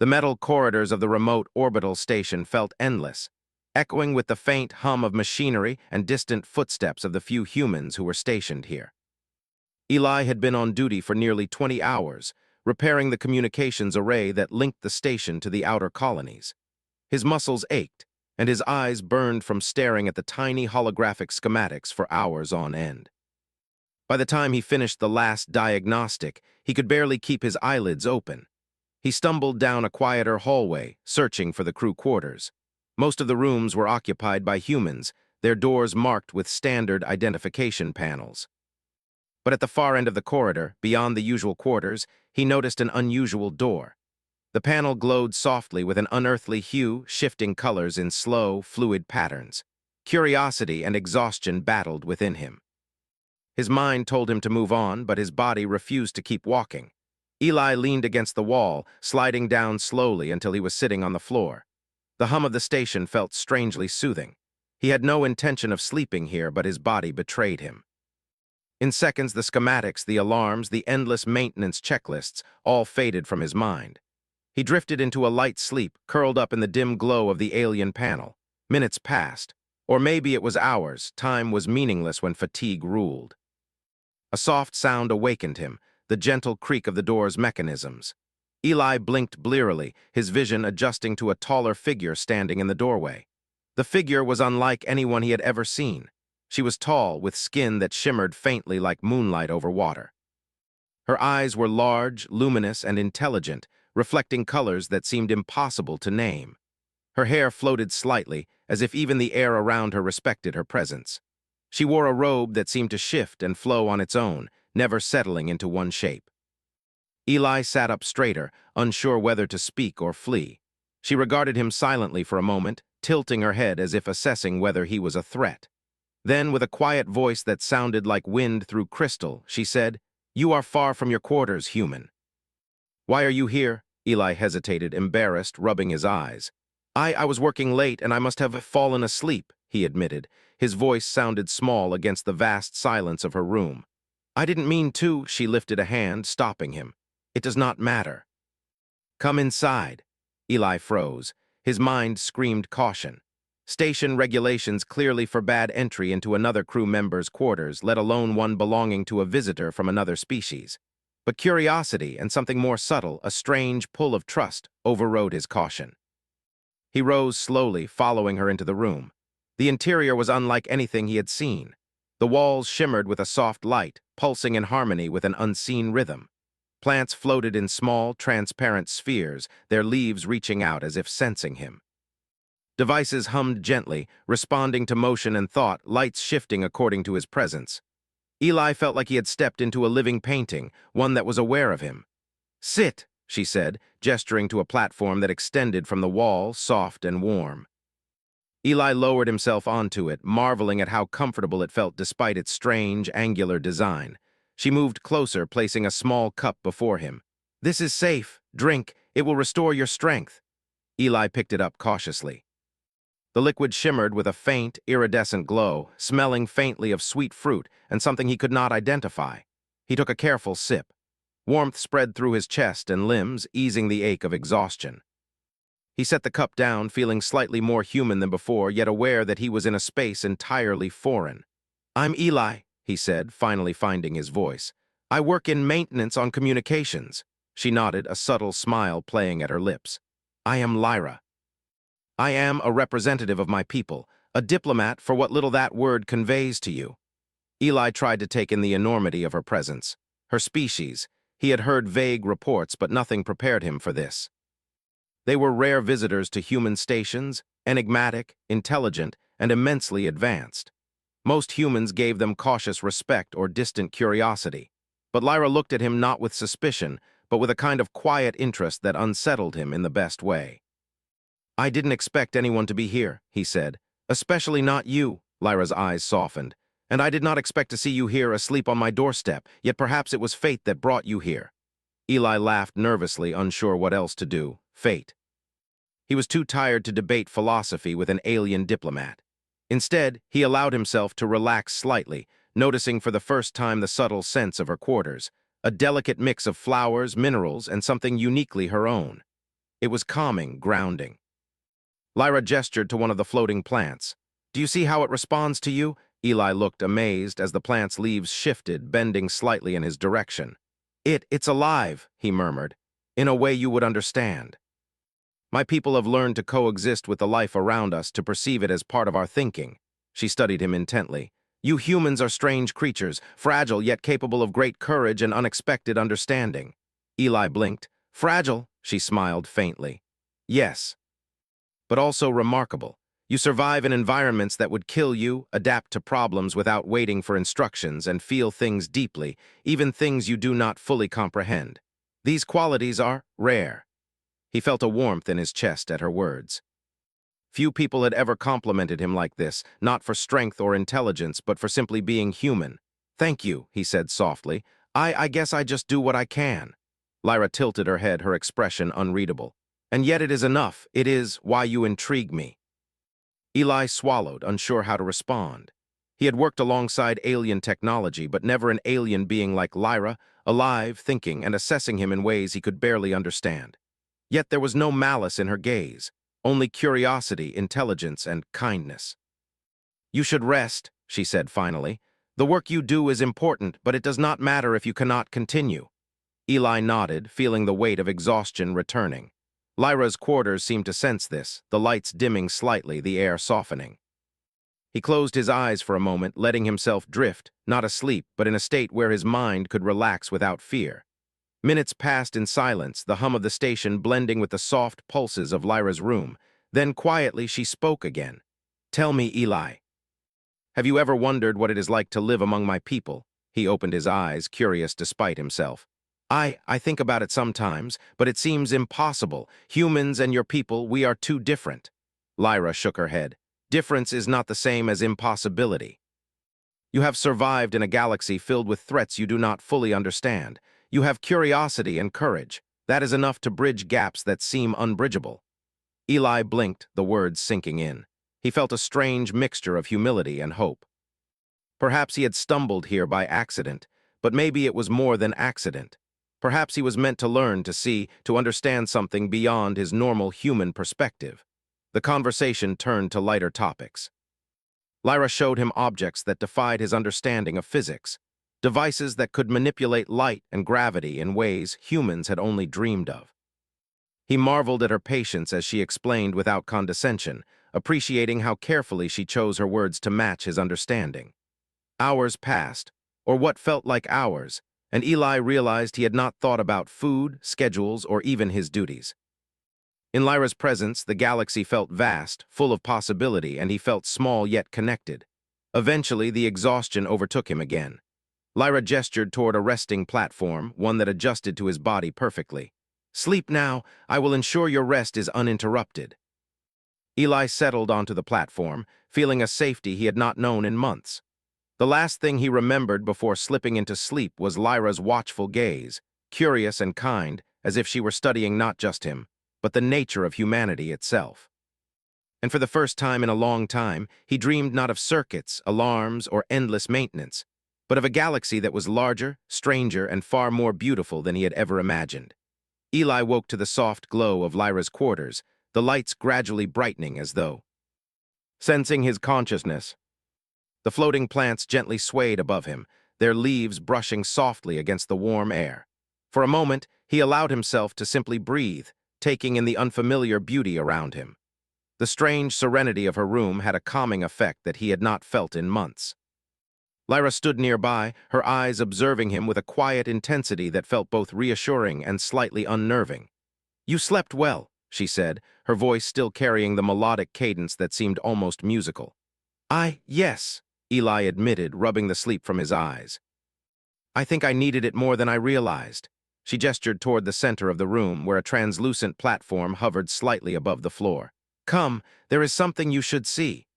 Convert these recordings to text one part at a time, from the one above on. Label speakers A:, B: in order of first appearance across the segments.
A: The metal corridors of the remote orbital station felt endless, echoing with the faint hum of machinery and distant footsteps of the few humans who were stationed here. Eli had been on duty for nearly 20 hours, repairing the communications array that linked the station to the outer colonies. His muscles ached, and his eyes burned from staring at the tiny holographic schematics for hours on end. By the time he finished the last diagnostic, he could barely keep his eyelids open. He stumbled down a quieter hallway, searching for the crew quarters. Most of the rooms were occupied by humans, their doors marked with standard identification panels. But at the far end of the corridor, beyond the usual quarters, he noticed an unusual door. The panel glowed softly with an unearthly hue, shifting colors in slow, fluid patterns. Curiosity and exhaustion battled within him. His mind told him to move on, but his body refused to keep walking. Eli leaned against the wall, sliding down slowly until he was sitting on the floor. The hum of the station felt strangely soothing. He had no intention of sleeping here, but his body betrayed him. In seconds, the schematics, the alarms, the endless maintenance checklists all faded from his mind. He drifted into a light sleep, curled up in the dim glow of the alien panel. Minutes passed, or maybe it was hours. Time was meaningless when fatigue ruled. A soft sound awakened him, the gentle creak of the door's mechanisms. Eli blinked blearily, his vision adjusting to a taller figure standing in the doorway. The figure was unlike anyone he had ever seen. She was tall, with skin that shimmered faintly like moonlight over water. Her eyes were large, luminous, and intelligent, reflecting colors that seemed impossible to name. Her hair floated slightly, as if even the air around her respected her presence. She wore a robe that seemed to shift and flow on its own, never settling into one shape. Eli sat up straighter, unsure whether to speak or flee. She regarded him silently for a moment, tilting her head as if assessing whether he was a threat. Then, with a quiet voice that sounded like wind through crystal, she said, "You are far from your quarters, human." "Why are you here?" Eli hesitated, embarrassed, rubbing his eyes. I was working late and I must have fallen asleep," he admitted. His voice sounded small against the vast silence of her room. "I didn't mean to," she lifted a hand, stopping him. "It does not matter." "Come inside." Eli froze. His mind screamed caution. Station regulations clearly forbade entry into another crew member's quarters, let alone one belonging to a visitor from another species. But curiosity and something more subtle, a strange pull of trust, overrode his caution. He rose slowly, following her into the room. The interior was unlike anything he had seen. The walls shimmered with a soft light, pulsing in harmony with an unseen rhythm. Plants floated in small, transparent spheres, their leaves reaching out as if sensing him. Devices hummed gently, responding to motion and thought, lights shifting according to his presence. Eli felt like he had stepped into a living painting, one that was aware of him. "Sit," she said, gesturing to a platform that extended from the wall, soft and warm. Eli lowered himself onto it, marveling at how comfortable it felt despite its strange, angular design. She moved closer, placing a small cup before him. "This is safe. Drink. It will restore your strength." Eli picked it up cautiously. The liquid shimmered with a faint, iridescent glow, smelling faintly of sweet fruit and something he could not identify. He took a careful sip. Warmth spread through his chest and limbs, easing the ache of exhaustion. He set the cup down, feeling slightly more human than before, yet aware that he was in a space entirely foreign. "I'm Eli," he said, finally finding his voice. "I work in maintenance on communications." She nodded, a subtle smile playing at her lips. "I am Lyra. I am a representative of my people, a diplomat for what little that word conveys to you." Eli tried to take in the enormity of her presence. Her species. He had heard vague reports, but nothing prepared him for this. They were rare visitors to human stations, enigmatic, intelligent, and immensely advanced. Most humans gave them cautious respect or distant curiosity, but Lyra looked at him not with suspicion, but with a kind of quiet interest that unsettled him in the best way. "I didn't expect anyone to be here," he said. "Especially not you." Lyra's eyes softened. "And I did not expect to see you here asleep on my doorstep, yet perhaps it was fate that brought you here." Eli laughed nervously, unsure what else to do. Fate. He was too tired to debate philosophy with an alien diplomat. Instead, he allowed himself to relax slightly, noticing for the first time the subtle sense of her quarters, a delicate mix of flowers, minerals, and something uniquely her own. It was calming, grounding. Lyra gestured to one of the floating plants. "Do you see how it responds to you?" Eli looked amazed as the plant's leaves shifted, bending slightly in his direction. It's alive," he murmured, "in a way you would understand. My people have learned to coexist with the life around us, to perceive it as part of our thinking." She studied him intently. "You humans are strange creatures, fragile yet capable of great courage and unexpected understanding." Eli blinked. "Fragile?" She smiled faintly. "Yes, but also remarkable. You survive in environments that would kill you, adapt to problems without waiting for instructions, and feel things deeply, even things you do not fully comprehend. These qualities are rare." He felt a warmth in his chest at her words. Few people had ever complimented him like this, not for strength or intelligence, but for simply being human. "Thank you," he said softly. I guess I just do what I can." Lyra tilted her head, her expression unreadable. "And yet it is enough. It is why you intrigue me." Eli swallowed, unsure how to respond. He had worked alongside alien technology, but never an alien being like Lyra, alive, thinking, and assessing him in ways he could barely understand. Yet there was no malice in her gaze, only curiosity, intelligence, and kindness. "You should rest," she said finally. "The work you do is important, but it does not matter if you cannot continue." Eli nodded, feeling the weight of exhaustion returning. Lyra's quarters seemed to sense this, the lights dimming slightly, the air softening. He closed his eyes for a moment, letting himself drift, not asleep, but in a state where his mind could relax without fear. Minutes passed in silence, the hum of the station blending with the soft pulses of Lyra's room. Then quietly she spoke again. "Tell me, Eli, have you ever wondered what it is like to live among my people?" He opened his eyes, curious despite himself. I think about it sometimes, but it seems impossible. Humans and your people, we are too different." Lyra shook her head. "Difference is not the same as impossibility. You have survived in a galaxy filled with threats you do not fully understand. You have curiosity and courage. That is enough to bridge gaps that seem unbridgeable." Eli blinked, the words sinking in. He felt a strange mixture of humility and hope. Perhaps he had stumbled here by accident, but maybe it was more than accident. Perhaps he was meant to learn, to see, to understand something beyond his normal human perspective. The conversation turned to lighter topics. Lyra showed him objects that defied his understanding of physics, devices that could manipulate light and gravity in ways humans had only dreamed of. He marveled at her patience as she explained without condescension, appreciating how carefully she chose her words to match his understanding. Hours passed, or what felt like hours, and Eli realized he had not thought about food, schedules, or even his duties. In Lyra's presence, the galaxy felt vast, full of possibility, and he felt small yet connected. Eventually, the exhaustion overtook him again. Lyra gestured toward a resting platform, one that adjusted to his body perfectly. "Sleep now. I will ensure your rest is uninterrupted." Eli settled onto the platform, feeling a safety he had not known in months. The last thing he remembered before slipping into sleep was Lyra's watchful gaze, curious and kind, as if she were studying not just him, but the nature of humanity itself. And for the first time in a long time, he dreamed not of circuits, alarms, or endless maintenance, but of a galaxy that was larger, stranger, and far more beautiful than he had ever imagined. Eli woke to the soft glow of Lyra's quarters, the lights gradually brightening as though sensing his consciousness. The floating plants gently swayed above him, their leaves brushing softly against the warm air. For a moment, he allowed himself to simply breathe, taking in the unfamiliar beauty around him. The strange serenity of her room had a calming effect that he had not felt in months. Lyra stood nearby, her eyes observing him with a quiet intensity that felt both reassuring and slightly unnerving. "You slept well," she said, her voice still carrying the melodic cadence that seemed almost musical. Yes," Eli admitted, rubbing the sleep from his eyes. "I think I needed it more than I realized." She gestured toward the center of the room, where a translucent platform hovered slightly above the floor. "Come, there is something you should see."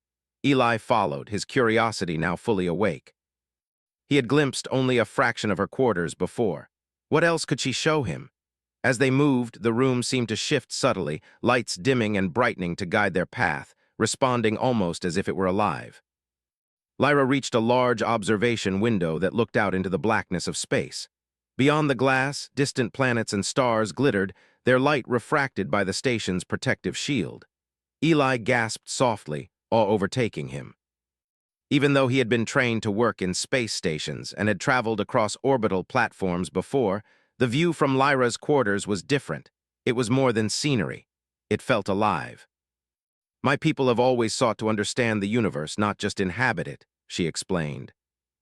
A: Eli followed, his curiosity now fully awake. He had glimpsed only a fraction of her quarters before. What else could she show him? As they moved, the room seemed to shift subtly, lights dimming and brightening to guide their path, responding almost as if it were alive. Lyra reached a large observation window that looked out into the blackness of space. Beyond the glass, distant planets and stars glittered, their light refracted by the station's protective shield. Eli gasped softly, awe overtaking him. Even though he had been trained to work in space stations and had traveled across orbital platforms before, the view from Lyra's quarters was different. It was more than scenery. It felt alive. "My people have always sought to understand the universe, not just inhabit it," she explained.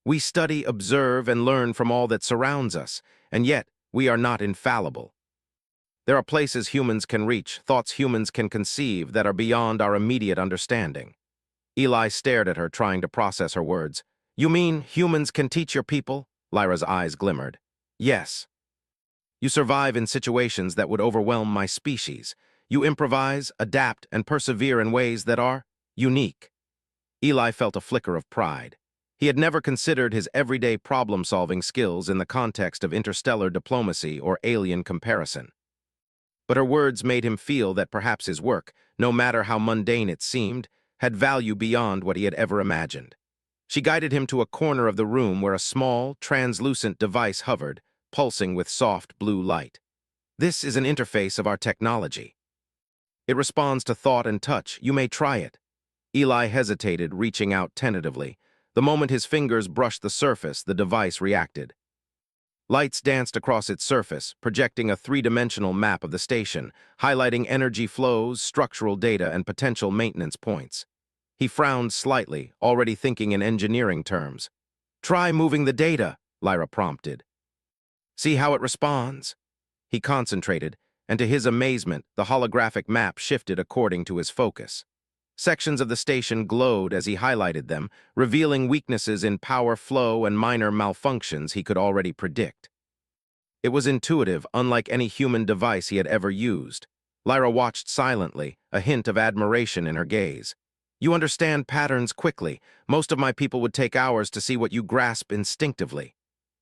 A: "We study, observe, and learn from all that surrounds us, and yet we are not infallible. There are places humans can reach, thoughts humans can conceive that are beyond our immediate understanding." Eli stared at her, trying to process her words. "You mean humans can teach your people?" Lyra's eyes glimmered. "Yes. You survive in situations that would overwhelm my species. You improvise, adapt, and persevere in ways that are unique." Eli felt a flicker of pride. He had never considered his everyday problem-solving skills in the context of interstellar diplomacy or alien comparison. But her words made him feel that perhaps his work, no matter how mundane it seemed, had value beyond what he had ever imagined. She guided him to a corner of the room where a small, translucent device hovered, pulsing with soft blue light. "This is an interface of our technology. It responds to thought and touch. You may try it." Eli hesitated, reaching out tentatively. The moment his fingers brushed the surface, the device reacted. Lights danced across its surface, projecting a three-dimensional map of the station, highlighting energy flows, structural data, and potential maintenance points. He frowned slightly, already thinking in engineering terms. "Try moving the data," Lyra prompted. "See how it responds." He concentrated, and to his amazement, the holographic map shifted according to his focus. Sections of the station glowed as he highlighted them, revealing weaknesses in power flow and minor malfunctions he could already predict. It was intuitive, unlike any human device he had ever used. Lyra watched silently, a hint of admiration in her gaze. "You understand patterns quickly. Most of my people would take hours to see what you grasp instinctively."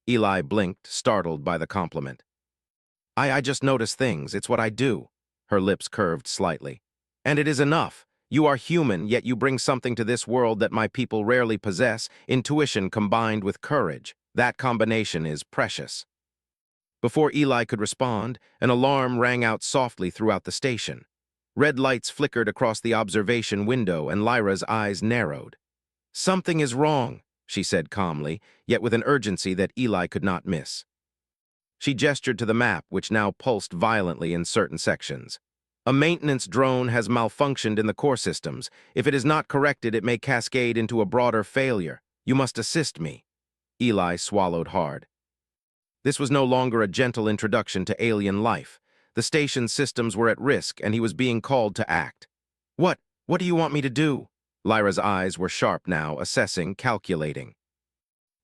A: Eli blinked, startled by the compliment. I just notice things. It's what I do." Her lips curved slightly. "And it is enough. You are human, yet you bring something to this world that my people rarely possess, intuition combined with courage. That combination is precious." Before Eli could respond, an alarm rang out softly throughout the station. Red lights flickered across the observation window, and Lyra's eyes narrowed. "Something is wrong," she said calmly, yet with an urgency that Eli could not miss. She gestured to the map, which now pulsed violently in certain sections. "A maintenance drone has malfunctioned in the core systems. If it is not corrected, it may cascade into a broader failure. You must assist me." Eli swallowed hard. This was no longer a gentle introduction to alien life. The station's systems were at risk, and he was being called to act. What do you want me to do?" Lyra's eyes were sharp now, assessing, calculating.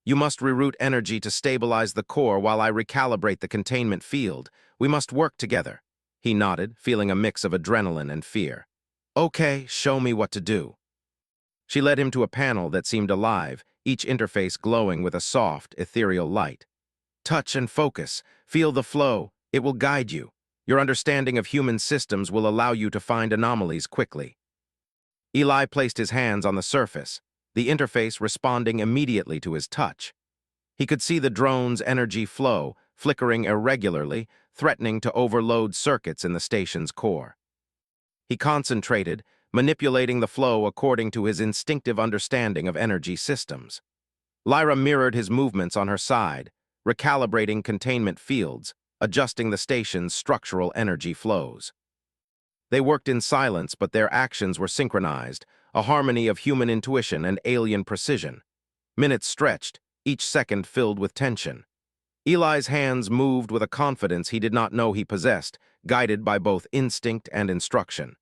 A: "You must reroute energy to stabilize the core while I recalibrate the containment field. We must work together." He nodded, feeling a mix of adrenaline and fear. "Okay, show me what to do." She led him to a panel that seemed alive, each interface glowing with a soft, ethereal light. "Touch and focus. Feel the flow. It will guide you. Your understanding of human systems will allow you to find anomalies quickly." Eli placed his hands on the surface, the interface responding immediately to his touch. He could see the drone's energy flow, flickering irregularly, threatening to overload circuits in the station's core. He concentrated, manipulating the flow according to his instinctive understanding of energy systems. Lyra mirrored his movements on her side, recalibrating containment fields, adjusting the station's structural energy flows. They worked in silence, but their actions were synchronized, a harmony of human intuition and alien precision. Minutes stretched, each second filled with tension. Eli's hands moved with a confidence he did not know he possessed, guided by both instinct and instruction.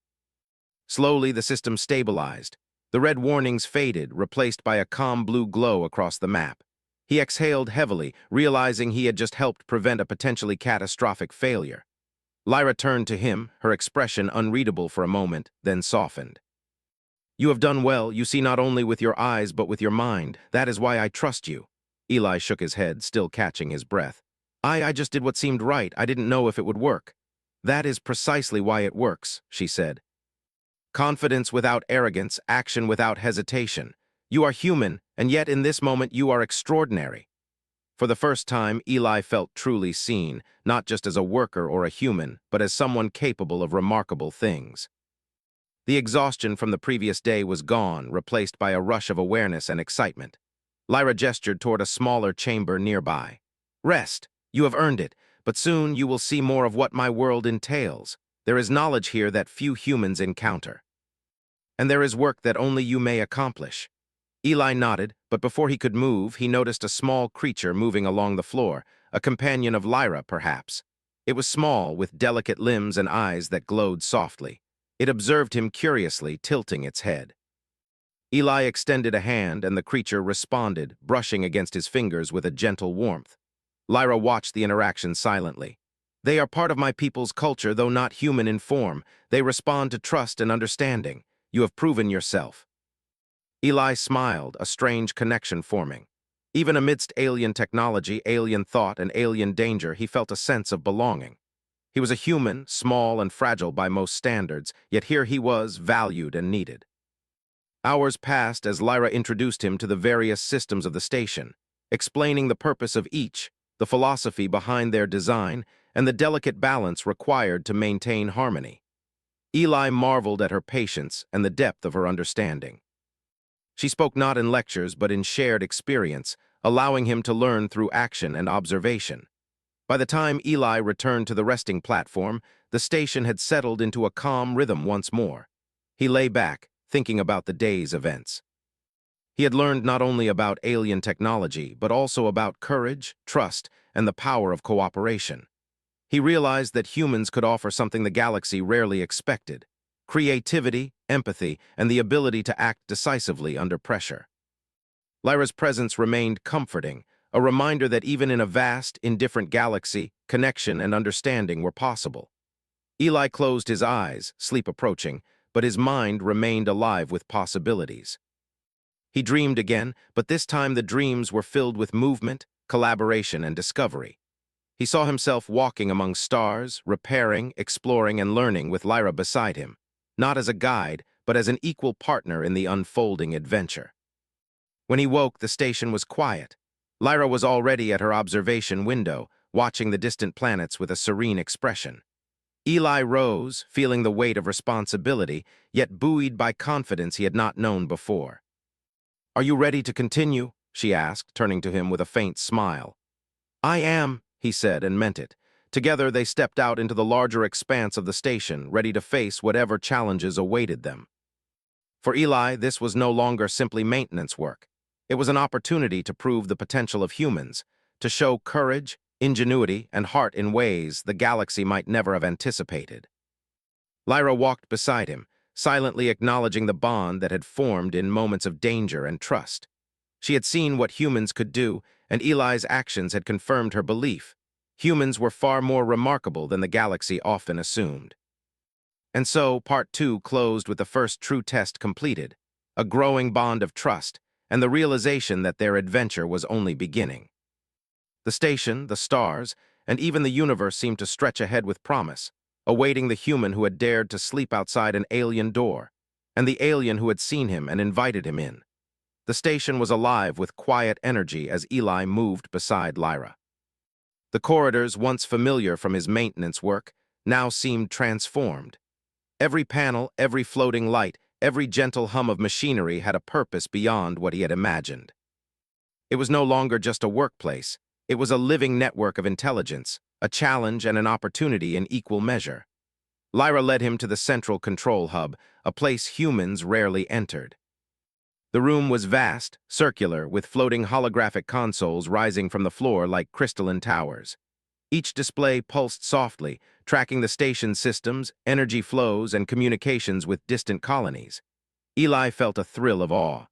A: Slowly, the system stabilized. The red warnings faded, replaced by a calm blue glow across the map. He exhaled heavily, realizing he had just helped prevent a potentially catastrophic failure. Lyra turned to him, her expression unreadable for a moment, then softened. "You have done well. You see not only with your eyes but with your mind. That is why I trust you." Eli shook his head, still catching his breath. I just did what seemed right. I didn't know if it would work." "That is precisely why it works," she said. "Confidence without arrogance, action without hesitation. You are human, and yet in this moment you are extraordinary." For the first time, Eli felt truly seen, not just as a worker or a human, but as someone capable of remarkable things. The exhaustion from the previous day was gone, replaced by a rush of awareness and excitement. Lyra gestured toward a smaller chamber nearby. Rest. You have earned it, but soon you will see more of what my world entails. There is knowledge here that few humans encounter. And there is work that only you may accomplish. Eli nodded, but before he could move, he noticed a small creature moving along the floor, a companion of Lyra, perhaps. It was small, with delicate limbs and eyes that glowed softly. It observed him curiously, tilting its head. Eli extended a hand, and the creature responded, brushing against his fingers with a gentle warmth. Lyra watched the interaction silently. They are part of my people's culture, though not human in form. They respond to trust and understanding. You have proven yourself. Eli smiled, a strange connection forming. Even amidst alien technology, alien thought, and alien danger, he felt a sense of belonging. He was a human, small and fragile by most standards, yet here he was, valued and needed. Hours passed as Lyra introduced him to the various systems of the station, explaining the purpose of each, the philosophy behind their design, and the delicate balance required to maintain harmony. Eli marveled at her patience and the depth of her understanding. She spoke not in lectures but in shared experience, allowing him to learn through action and observation. By the time Eli returned to the resting platform, the station had settled into a calm rhythm once more. He lay back, thinking about the day's events. He had learned not only about alien technology, but also about courage, trust, and the power of cooperation. He realized that humans could offer something the galaxy rarely expected: creativity, empathy, and the ability to act decisively under pressure. Lyra's presence remained comforting, a reminder that even in a vast, indifferent galaxy, connection and understanding were possible. Eli closed his eyes, sleep approaching, but his mind remained alive with possibilities. He dreamed again, but this time the dreams were filled with movement, collaboration, and discovery. He saw himself walking among stars, repairing, exploring, and learning with Lyra beside him, not as a guide, but as an equal partner in the unfolding adventure. When he woke, the station was quiet. Lyra was already at her observation window, watching the distant planets with a serene expression. Eli rose, feeling the weight of responsibility, yet buoyed by confidence he had not known before. "Are you ready to continue?" she asked, turning to him with a faint smile. "I am," he said, and meant it. Together they stepped out into the larger expanse of the station, ready to face whatever challenges awaited them. For Eli, this was no longer simply maintenance work. It was an opportunity to prove the potential of humans, to show courage, ingenuity, and heart in ways the galaxy might never have anticipated. Lyra walked beside him, silently acknowledging the bond that had formed in moments of danger and trust. She had seen what humans could do, and Eli's actions had confirmed her belief. Humans were far more remarkable than the galaxy often assumed. And so, Part 2 closed with the first true test completed, a growing bond of trust, and the realization that their adventure was only beginning. The station, the stars, and even the universe seemed to stretch ahead with promise, awaiting the human who had dared to sleep outside an alien door, and the alien who had seen him and invited him in. The station was alive with quiet energy as Eli moved beside Lyra. The corridors, once familiar from his maintenance work, now seemed transformed. Every panel, every floating light, every gentle hum of machinery had a purpose beyond what he had imagined. It was no longer just a workplace. It was a living network of intelligence, a challenge and an opportunity in equal measure. Lyra led him to the central control hub, a place humans rarely entered. The room was vast, circular, with floating holographic consoles rising from the floor like crystalline towers. Each display pulsed softly, tracking the station's systems, energy flows, and communications with distant colonies. Eli felt a thrill of awe.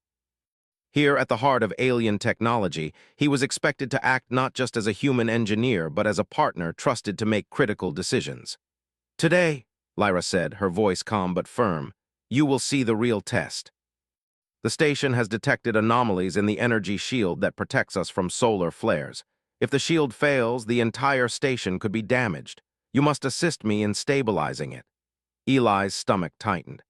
A: Here, at the heart of alien technology, he was expected to act not just as a human engineer, but as a partner trusted to make critical decisions. "Today," Lyra said, her voice calm but firm, "you will see the real test. The station has detected anomalies in the energy shield that protects us from solar flares. If the shield fails, the entire station could be damaged. You must assist me in stabilizing it." Eli's stomach tightened.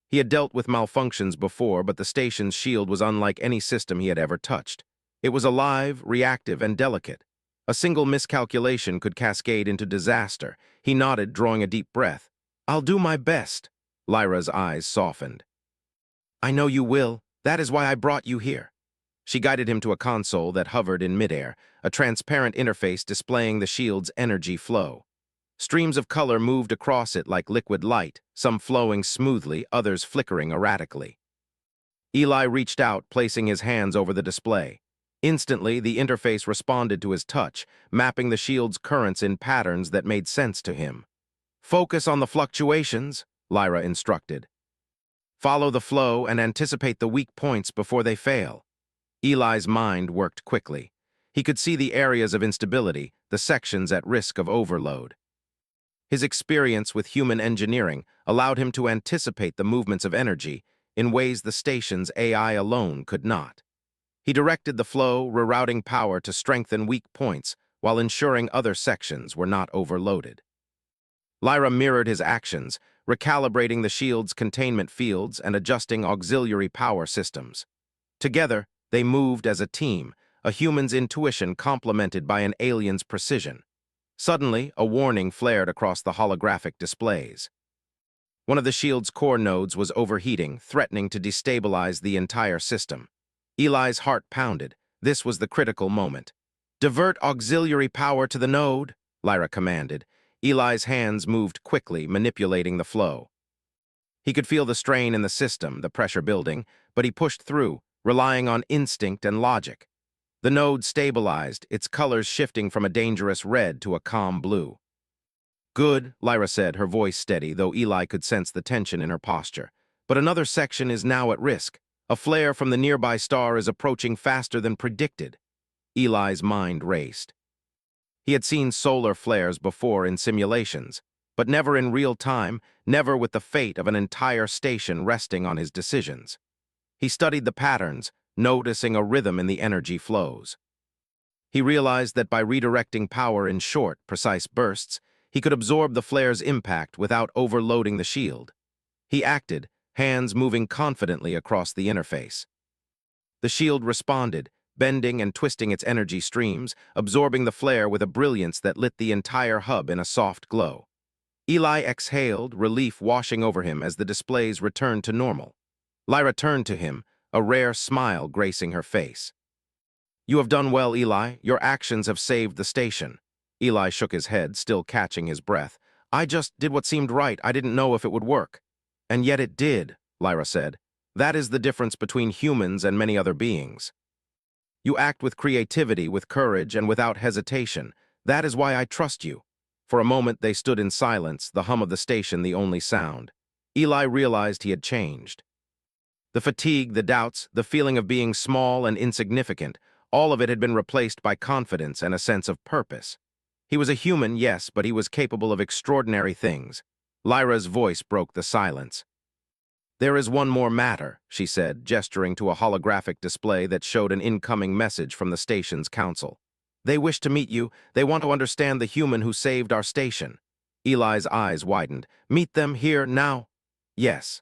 A: He had dealt with malfunctions before, but the station's shield was unlike any system he had ever touched. It was alive, reactive, and delicate. A single miscalculation could cascade into disaster. He nodded, drawing a deep breath. "I'll do my best." Lyra's eyes softened. "I know you will. That is why I brought you here." She guided him to a console that hovered in midair, a transparent interface displaying the shield's energy flow. Streams of color moved across it like liquid light, some flowing smoothly, others flickering erratically. Eli reached out, placing his hands over the display. Instantly, the interface responded to his touch, mapping the shield's currents in patterns that made sense to him. "Focus on the fluctuations," Lyra instructed. "Follow the flow and anticipate the weak points before they fail." Eli's mind worked quickly. He could see the areas of instability, the sections at risk of overload. His experience with human engineering allowed him to anticipate the movements of energy in ways the station's AI alone could not. He directed the flow, rerouting power to strengthen weak points while ensuring other sections were not overloaded. Lyra mirrored his actions, recalibrating the shield's containment fields and adjusting auxiliary power systems. Together, they moved as a team, a human's intuition complemented by an alien's precision. Suddenly, a warning flared across the holographic displays. One of the shield's core nodes was overheating, threatening to destabilize the entire system. Eli's heart pounded. This was the critical moment. "Divert auxiliary power to the node," Lyra commanded. Eli's hands moved quickly, manipulating the flow. He could feel the strain in the system, the pressure building, but he pushed through, relying on instinct and logic. The node stabilized, its colors shifting from a dangerous red to a calm blue. "Good," Lyra said, her voice steady, though Eli could sense the tension in her posture. "But another section is now at risk. A flare from the nearby star is approaching faster than predicted." Eli's mind raced. He had seen solar flares before in simulations, but never in real time, never with the fate of an entire station resting on his decisions. He studied the patterns, noticing a rhythm in the energy flows. He realized that by redirecting power in short, precise bursts, he could absorb the flare's impact without overloading the shield. He acted, hands moving confidently across the interface. The shield responded, bending and twisting its energy streams, absorbing the flare with a brilliance that lit the entire hub in a soft glow. Eli exhaled, relief washing over him as the displays returned to normal. Lyra turned to him, a rare smile gracing her face. "You have done well, Eli. Your actions have saved the station." Eli shook his head, still catching his breath. "I just did what seemed right. I didn't know if it would work." "And yet it did," Lyra said. "That is the difference between humans and many other beings. You act with creativity, with courage, and without hesitation. That is why I trust you." For a moment they stood in silence, the hum of the station the only sound. Eli realized he had changed. The fatigue, the doubts, the feeling of being small and insignificant, all of it had been replaced by confidence and a sense of purpose. He was a human, yes, but he was capable of extraordinary things. Lyra's voice broke the silence. "There is one more matter," she said, gesturing to a holographic display that showed an incoming message from the station's council. "They wish to meet you. They want to understand the human who saved our station." Eli's eyes widened. "Meet them here, now?" "Yes."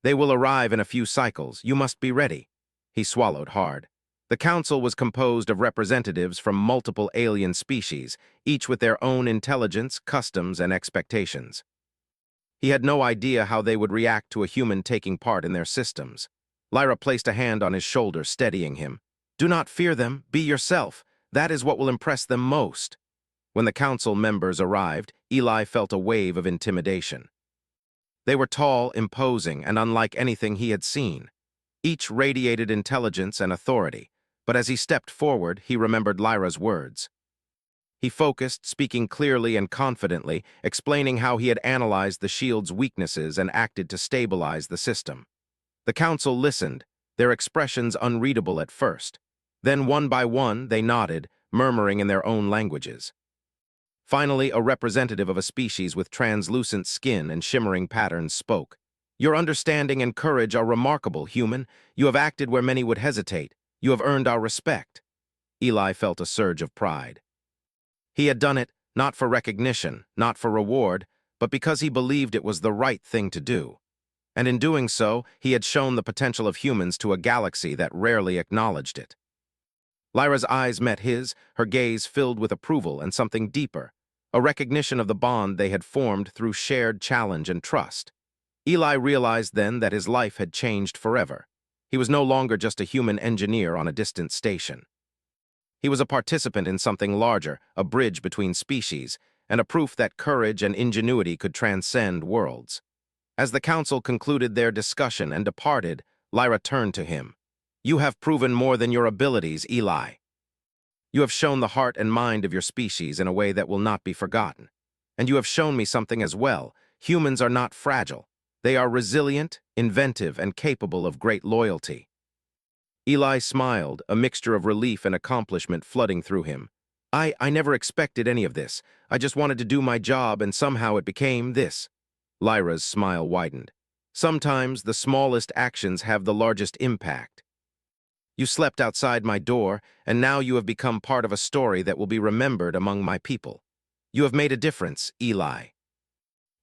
A: "They will arrive in a few cycles. You must be ready." He swallowed hard. The council was composed of representatives from multiple alien species, each with their own intelligence, customs, and expectations. He had no idea how they would react to a human taking part in their systems. Lyra placed a hand on his shoulder, steadying him. "Do not fear them. Be yourself. That is what will impress them most." When the council members arrived, Eli felt a wave of intimidation. They were tall, imposing, and unlike anything he had seen. Each radiated intelligence and authority, but as he stepped forward, he remembered Lyra's words. He focused, speaking clearly and confidently, explaining how he had analyzed the shield's weaknesses and acted to stabilize the system. The council listened, their expressions unreadable at first. Then, one by one, they nodded, murmuring in their own languages. Finally, a representative of a species with translucent skin and shimmering patterns spoke. "Your understanding and courage are remarkable, human. You have acted where many would hesitate. You have earned our respect." Eli felt a surge of pride. He had done it, not for recognition, not for reward, but because he believed it was the right thing to do. And in doing so, he had shown the potential of humans to a galaxy that rarely acknowledged it. Lyra's eyes met his, her gaze filled with approval and something deeper, a recognition of the bond they had formed through shared challenge and trust. Eli realized then that his life had changed forever. He was no longer just a human engineer on a distant station. He was a participant in something larger, a bridge between species, and a proof that courage and ingenuity could transcend worlds. As the council concluded their discussion and departed, Lyra turned to him. "You have proven more than your abilities, Eli. You have shown the heart and mind of your species in a way that will not be forgotten. And you have shown me something as well. Humans are not fragile. They are resilient, inventive, and capable of great loyalty." Eli smiled, a mixture of relief and accomplishment flooding through him. I never expected any of this. I just wanted to do my job, and somehow it became this." Lyra's smile widened. "Sometimes the smallest actions have the largest impact. You slept outside my door, and now you have become part of a story that will be remembered among my people. You have made a difference, Eli."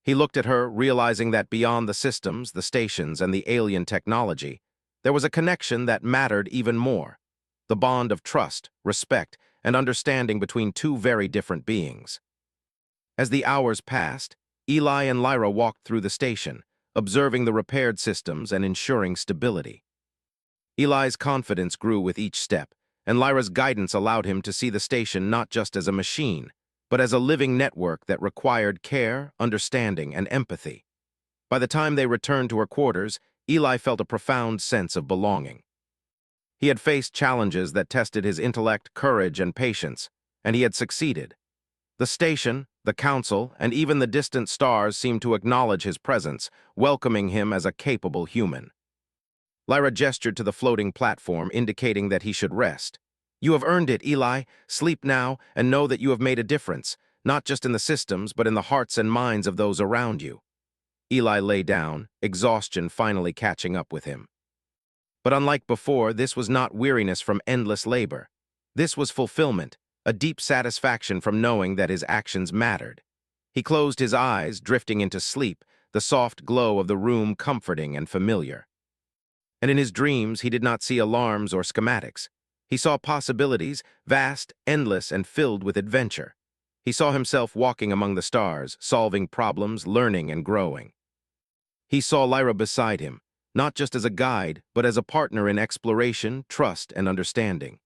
A: He looked at her, realizing that beyond the systems, the stations, and the alien technology, there was a connection that mattered even more. The bond of trust, respect, and understanding between two very different beings. As the hours passed, Eli and Lyra walked through the station, observing the repaired systems and ensuring stability. Eli's confidence grew with each step, and Lyra's guidance allowed him to see the station not just as a machine, but as a living network that required care, understanding, and empathy. By the time they returned to her quarters, Eli felt a profound sense of belonging. He had faced challenges that tested his intellect, courage, and patience, and he had succeeded. The station, the council, and even the distant stars seemed to acknowledge his presence, welcoming him as a capable human. Lyra gestured to the floating platform, indicating that he should rest. "You have earned it, Eli. Sleep now, and know that you have made a difference, not just in the systems, but in the hearts and minds of those around you." Eli lay down, exhaustion finally catching up with him. But unlike before, this was not weariness from endless labor. This was fulfillment, a deep satisfaction from knowing that his actions mattered. He closed his eyes, drifting into sleep, the soft glow of the room comforting and familiar. And in his dreams, he did not see alarms or schematics. He saw possibilities, vast, endless, and filled with adventure. He saw himself walking among the stars, solving problems, learning, and growing. He saw Lyra beside him, not just as a guide, but as a partner in exploration, trust, and understanding.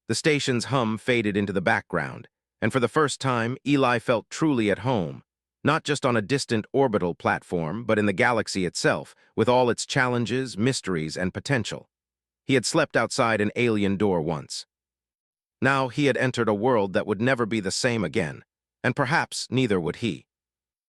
A: The station's hum faded into the background, and for the first time, Eli felt truly at home, not just on a distant orbital platform, but in the galaxy itself, with all its challenges, mysteries, and potential. He had slept outside an alien door once. Now he had entered a world that would never be the same again, and perhaps neither would he.